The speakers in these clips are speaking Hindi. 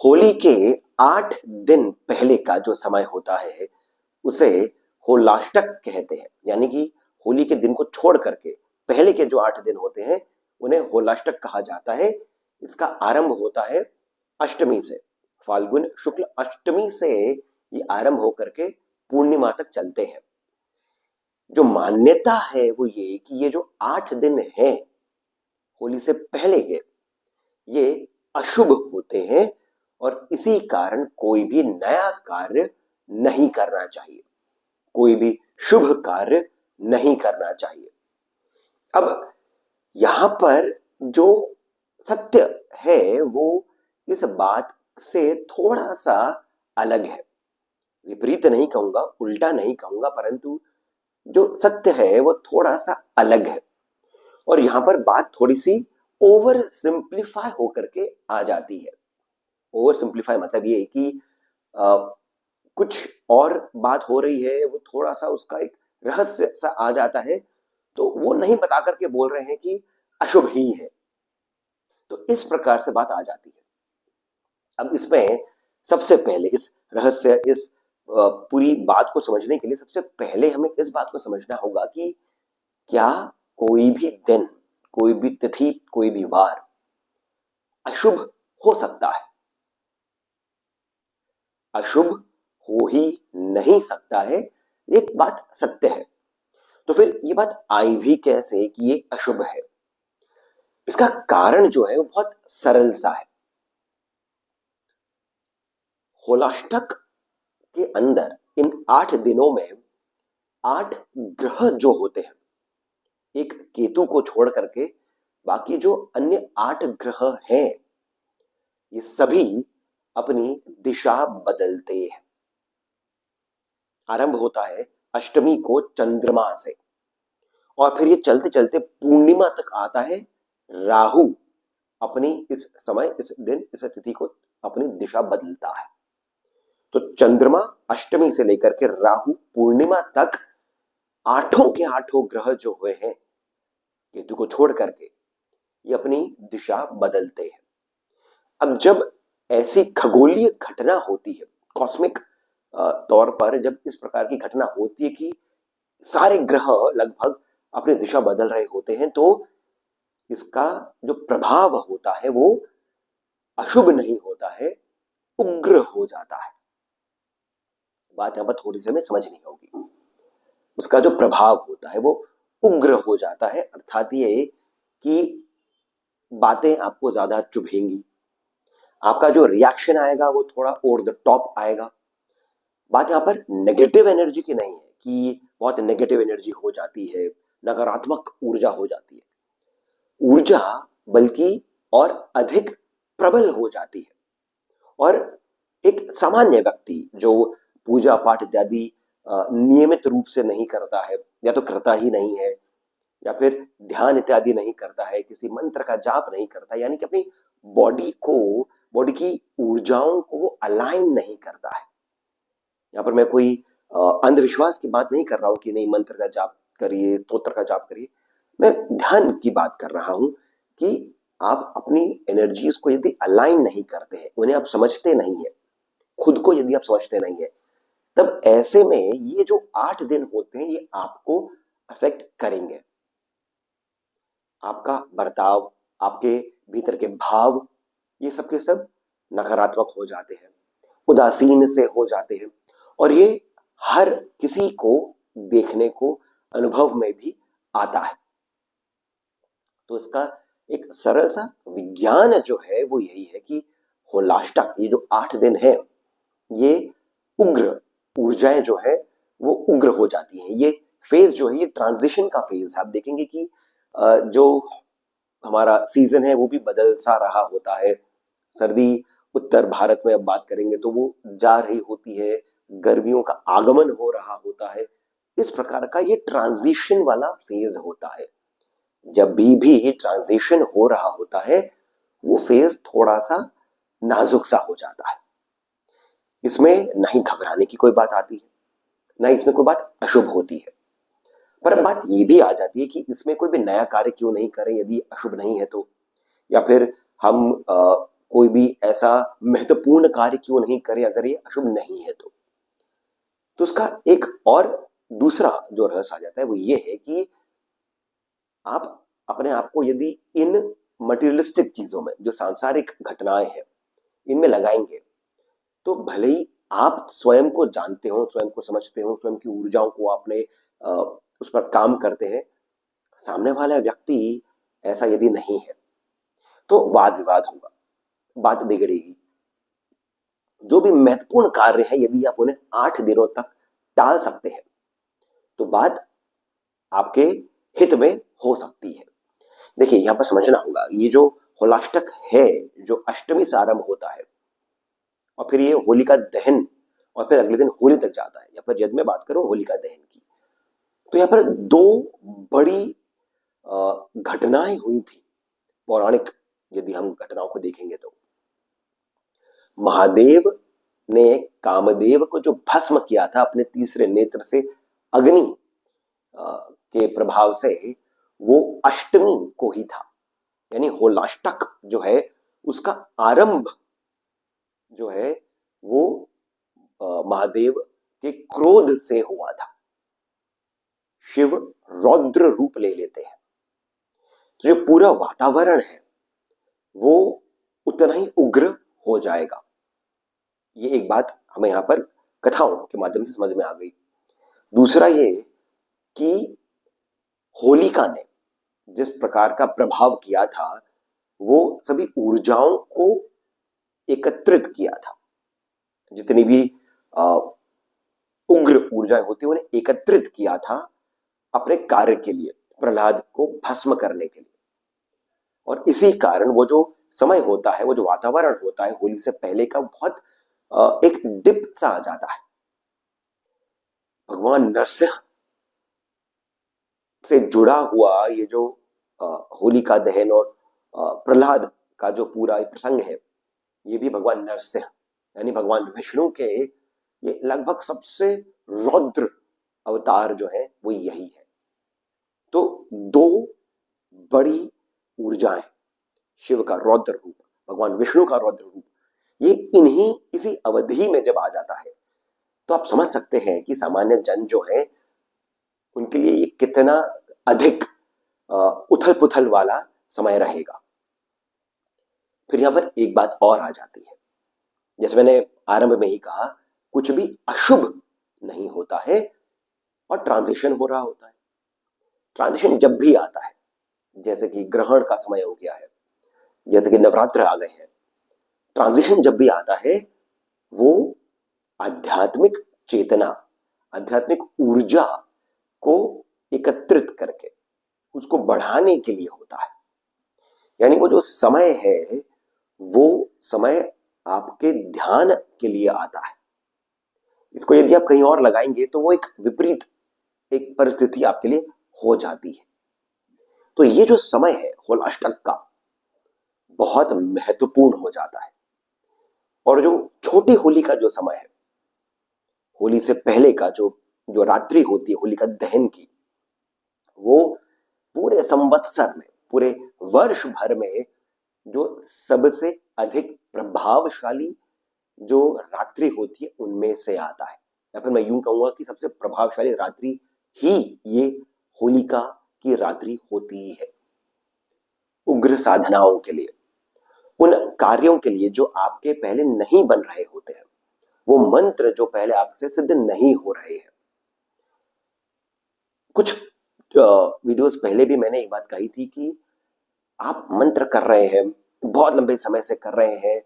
होली के 8 दिन पहले का जो समय होता है उसे होलाष्टक कहते हैं। यानी कि होली के दिन को छोड़ करके पहले के जो 8 दिन होते हैं उन्हें होलाष्टक कहा जाता है। इसका आरंभ होता है अष्टमी से, फाल्गुन शुक्ल अष्टमी से ये आरंभ होकर के पूर्णिमा तक चलते हैं। जो मान्यता है वो ये कि ये जो 8 दिन हैं होली से पहले के, ये अशुभ होते हैं और इसी कारण कोई भी नया कार्य नहीं करना चाहिए, कोई भी शुभ कार्य नहीं करना चाहिए। अब यहां पर जो सत्य है वो इस बात से थोड़ा सा अलग है। विपरीत नहीं कहूंगा, उल्टा नहीं कहूंगा, परंतु जो सत्य है वो थोड़ा सा अलग है। और यहां पर बात थोड़ी सी ओवर सिंप्लीफाई होकर के आ जाती है। ओवर सिंप्लीफाई मतलब ये है कि कुछ और बात हो रही है, वो थोड़ा सा उसका एक रहस्य सा आ जाता है, तो वो नहीं बता करके बोल रहे हैं कि अशुभ ही है, तो इस प्रकार से बात आ जाती है। अब इसमें सबसे पहले इस रहस्य, इस पूरी बात को समझने के लिए सबसे पहले हमें इस बात को समझना होगा कि क्या कोई भी दिन, कोई भी तिथि, कोई भी वार अशुभ हो सकता है? अशुभ हो ही नहीं सकता है, एक बात सत्य है। तो फिर ये बात आई भी कैसे कि ये अशुभ है? इसका कारण जो है वो बहुत सरल सा है। होलाष्टक के अंदर इन 8 दिनों में 8 ग्रह जो होते हैं, एक केतु को छोड़ करके बाकी जो अन्य 8 ग्रह हैं ये सभी अपनी दिशा बदलते हैं। आरंभ होता है अष्टमी को चंद्रमा से और फिर ये चलते चलते पूर्णिमा तक आता है। राहु अपनी इस समय, इस दिन, इस तिथि को अपनी दिशा बदलता है। तो चंद्रमा अष्टमी से लेकर के राहु पूर्णिमा तक आठों के आठों ग्रह जो हुए हैं केतु को छोड़ करके ये अपनी दिशा बदलते हैं। अब जब ऐसी खगोलीय घटना होती है, कॉस्मिक तौर पर जब इस प्रकार की घटना होती है कि सारे ग्रह लगभग अपनी दिशा बदल रहे होते हैं, तो इसका जो प्रभाव होता है वो अशुभ नहीं होता है, उग्र हो जाता है। बात यहां पर थोड़ी सी हमें समझनी होगी। उसका जो प्रभाव होता है वो उग्र हो जाता है, अर्थात ये कि बातें आपको ज्यादा चुभेंगी, आपका जो रिएक्शन आएगा वो थोड़ा ओवर द टॉप आएगा। बात यहां पर नेगेटिव एनर्जी की नहीं है कि बहुत नेगेटिव एनर्जी हो जाती है, नकारात्मक ऊर्जा हो जाती है। ऊर्जा बल्कि और अधिक प्रबल हो जाती है और एक सामान्य व्यक्ति जो पूजा पाठ इत्यादि नियमित रूप से नहीं करता है, या तो करता ही नहीं है, या फिर ध्यान इत्यादि नहीं करता है, किसी मंत्र का जाप नहीं करता, यानी कि अपनी बॉडी की ऊर्जाओं को वो अलाइन नहीं करता है। यहाँ पर मैं कोई अंधविश्वास की बात नहीं कर रहा हूं कि नहीं मंत्र का जाप करिए, स्तोत्र का जाप करिए। मैं ध्यान की बात कर रहा हूं कि आप अपनी एनर्जीज को यदि अलाइन नहीं करते हैं, उन्हें आप समझते नहीं है, खुद को यदि आप समझते नहीं है, तब ऐसे में ये जो 8 दिन होते हैं ये आपको अफेक्ट करेंगे। आपका बर्ताव, आपके भीतर के भाव, ये सब के सब नकारात्मक हो जाते हैं, उदासीन से हो जाते हैं, और ये हर किसी को देखने को अनुभव में भी आता है। तो इसका एक सरल सा विज्ञान जो है वो यही है कि होलाष्टक, ये जो 8 दिन है, ये उग्र ऊर्जाएं जो है वो उग्र हो जाती हैं। ये फेज जो है ये ट्रांजिशन का फेज है। आप देखेंगे कि जो हमारा सीजन है वो भी बदल सा रहा होता है। सर्दी उत्तर भारत में अब बात करेंगे तो वो जा रही होती है, गर्मियों का आगमन हो रहा होता है। इस प्रकार का ये ट्रांजिशन वाला फेज होता है। जब भी ट्रांजिशन हो रहा होता है वो फेज थोड़ा सा नाजुक सा हो जाता है। इसमें नहीं घबराने की कोई बात आती है, ना इसमें कोई बात अशुभ होती है, पर बात ये भी आ जाती है कि इसमें कोई भी नया कार्य क्यों नहीं करें यदि अशुभ नहीं है तो, या फिर हम कोई भी ऐसा महत्वपूर्ण कार्य क्यों नहीं करे अगर ये अशुभ नहीं है तो उसका एक और दूसरा जो रहस्य आ जाता है वो ये है कि आप अपने आप को यदि इन मटेरियलिस्टिक चीजों में, जो सांसारिक घटनाएं हैं, इनमें लगाएंगे तो भले ही आप स्वयं को जानते हो, स्वयं को समझते हो, स्वयं की ऊर्जाओं को आपने उस पर काम करते हैं, सामने वाला व्यक्ति ऐसा यदि नहीं है तो वाद विवाद होगा, बात बिगड़ेगी। जो भी महत्वपूर्ण कार्य है यदि आप उन्हें 8 दिनों तक टाल सकते हैं तो बात आपके हित में हो सकती है। देखिए यहां पर समझना होगा, ये जो होलाष्टक है, जो अष्टमी से आरंभ होता है और फिर ये होलिका दहन और फिर अगले दिन होली तक जाता है, या फिर यदि मैं बात करूं होलिका दहन की, तो यहाँ पर दो बड़ी घटनाएं हुई थी पौराणिक। यदि हम घटनाओं को देखेंगे तो महादेव ने कामदेव को जो भस्म किया था अपने तीसरे नेत्र से, अग्नि के प्रभाव से, वो अष्टमी को ही था। यानी होलाष्टक जो है उसका आरंभ जो है वो महादेव के क्रोध से हुआ था। शिव रौद्र रूप ले लेते हैं तो जो पूरा वातावरण है वो उतना ही उग्र हो जाएगा। ये एक बात हमें यहां पर कथाओं के माध्यम से समझ में आ गई। दूसरा ये कि होलिका ने जिस प्रकार का प्रभाव किया था वो सभी ऊर्जाओं को एकत्रित किया था। जितनी भी उग्र ऊर्जाएं होती उन्हें एकत्रित किया था अपने कार्य के लिए, प्रहलाद को भस्म करने के लिए। और इसी कारण वो जो समय होता है, वो जो वातावरण होता है होली से पहले का, बहुत एक डिप सा आ जाता है। भगवान नरसिंह से जुड़ा हुआ ये जो होलिका दहन और प्रहलाद का जो पूरा प्रसंग है, ये भी भगवान नरसिंह यानी भगवान विष्णु के ये लगभग सबसे रौद्र अवतार जो है वो यही है। तो दो बड़ी ऊर्जाएं, शिव का रौद्र रूप, भगवान विष्णु का रौद्र रूप, ये इन्हीं इसी अवधि में जब आ जाता है तो आप समझ सकते हैं कि सामान्य जन जो है उनके लिए ये कितना अधिक उथल पुथल वाला समय रहेगा। फिर यहां पर एक बात और आ जाती है, जैसे मैंने आरंभ में ही कहा, कुछ भी अशुभ नहीं होता है और ट्रांजिशन हो रहा होता है। ट्रांजिशन जब भी आता है, जैसे कि ग्रहण का समय हो गया है, जैसे कि नवरात्र आ गए हैं, ट्रांजिशन जब भी आता है वो आध्यात्मिक चेतना, आध्यात्मिक ऊर्जा को एकत्रित करके उसको बढ़ाने के लिए होता है। यानी वो जो समय है वो समय आपके ध्यान के लिए आता है। इसको यदि आप कहीं और लगाएंगे तो वो एक विपरीत एक परिस्थिति आपके लिए हो जाती है। तो ये जो समय है होलाष्टक का बहुत महत्वपूर्ण हो जाता है। और जो छोटी होली का जो समय है, होली से पहले का जो जो रात्रि होती है होलिका दहन की, वो पूरे संवत्सर में, पूरे वर्ष भर में जो सबसे अधिक प्रभावशाली जो रात्रि होती है उनमें से आता है। या फिर मैं यूं कहूंगा कि सबसे प्रभावशाली रात्रि ही ये होलिका की रात्रि होती है। उग्र साधनाओं के लिए, उन कार्यों के लिए जो आपके पहले नहीं बन रहे होते हैं, वो मंत्र जो पहले आपसे सिद्ध नहीं हो रहे हैं। कुछ वीडियोस पहले भी मैंने एक बात कही थी कि आप मंत्र कर रहे हैं, बहुत लंबे समय से कर रहे हैं,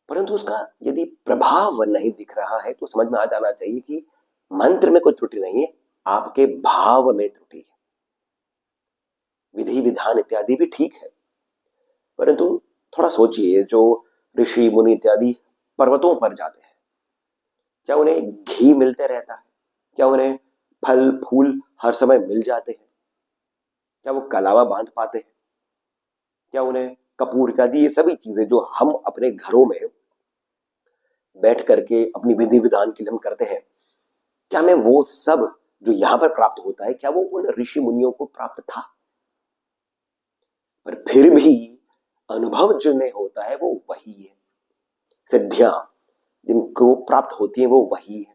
परंतु उसका यदि प्रभाव नहीं दिख रहा है तो समझ में आ जाना चाहिए कि मंत्र में कोई त्रुटि नहीं है, आपके भाव में त्रुटि है। विधि विधान इत्यादि भी ठीक है, परंतु थोड़ा सोचिए, जो ऋषि मुनि इत्यादि पर्वतों पर जाते हैं, क्या उन्हें घी मिलते रहता है? क्या उन्हें फल फूल हर समय मिल जाते हैं? क्या वो कलावा बांध पाते हैं? क्या उन्हें कपूर इत्यादि ये सभी चीजें जो हम अपने घरों में बैठ करके अपनी विधि विधान के लिए हम करते हैं, क्या हमें वो सब जो यहां पर प्राप्त होता है क्या वो उन ऋषि मुनियों को प्राप्त था? पर फिर भी अनुभव जिन्हें होता है वो वही है, सिद्धियां जिनको प्राप्त होती है वो वही है,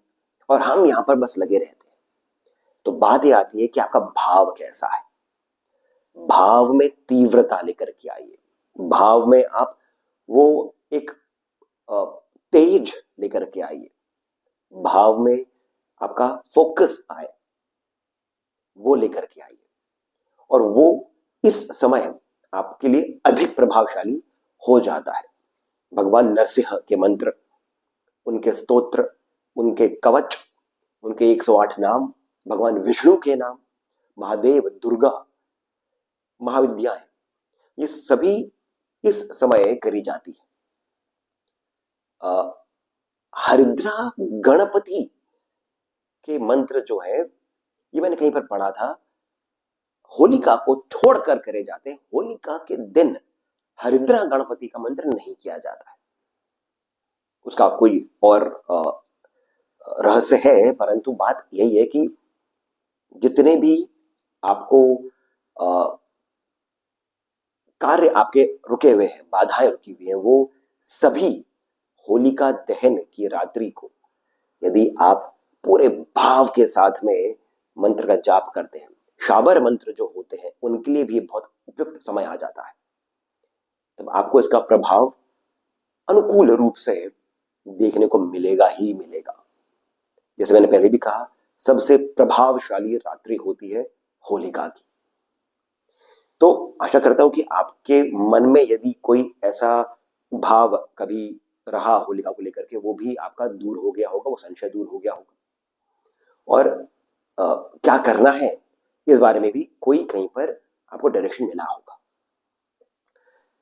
और हम यहां पर बस लगे रहते हैं। तो बात ये आती है कि आपका भाव कैसा है। भाव में तीव्रता लेकर के आइए, भाव में आप वो एक तेज लेकर के आइए, भाव में आपका फोकस आए वो लेकर के आइए, और वो इस समय आपके लिए अधिक प्रभावशाली हो जाता है। भगवान नरसिंह के मंत्र, उनके स्तोत्र, उनके कवच, उनके 108 नाम, भगवान विष्णु के नाम, महादेव, दुर्गा, महाविद्याएं, ये सभी इस समय करी जाती है। हरिद्रा गणपति के मंत्र जो है, ये मैंने कहीं पर पढ़ा था, होलिका को छोड़कर करे जाते हैं। होलिका के दिन हरिद्रा गणपति का मंत्र नहीं किया जाता है। उसका कोई और रहस्य है, परंतु बात यही है कि जितने भी आपको कार्य आपके रुके हुए हैं, बाधाएं रुकी हुई हैं, वो सभी होलिका दहन की रात्रि को यदि आप पूरे भाव के साथ में मंत्र का जाप करते हैं, शाबर मंत्र जो होते हैं उनके लिए भी बहुत उपयुक्त समय आ जाता है, तब आपको इसका प्रभाव अनुकूल रूप से देखने को मिलेगा ही मिलेगा। जैसे मैंने पहले भी कहा, सबसे प्रभावशाली रात्रि होती है होलिका की। तो आशा करता हूं कि आपके मन में यदि कोई ऐसा भाव कभी रहा होलिका को लेकर के, वो भी आपका दूर हो गया होगा, वो संशय दूर हो गया होगा, और क्या करना है इस बारे में भी कोई कहीं पर आपको डायरेक्शन मिला होगा।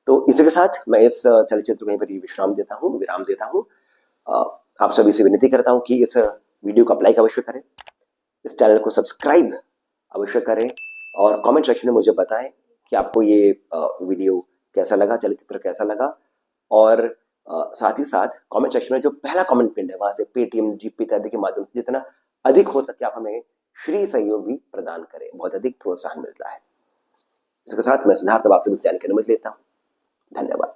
तो इसी के साथ मैं इस चलचित्र को यहीं पर विराम देता हूं। आप सभी से विनती करता हूं कि इस वीडियो को लाइक अवश्य करें, इस चैनल को सब्सक्राइब अवश्य करें, और कमेंट सेक्शन में मुझे बताएं कि आपको ये वीडियो कैसा लगा, चलचित्र कैसा लगा। और साथ ही साथ कमेंट सेक्शन में जो पहला कमेंट पिन है, वहां से पेटीएम, जीपे इत्यादि के माध्यम से जितना अधिक हो सके आप हमें श्री सहयोग भी प्रदान करें, बहुत अधिक प्रोत्साहन मिलता है। इसके साथ मैं सिद्धार्थ अब आपसे जानकारी लेता हूं। धन्यवाद।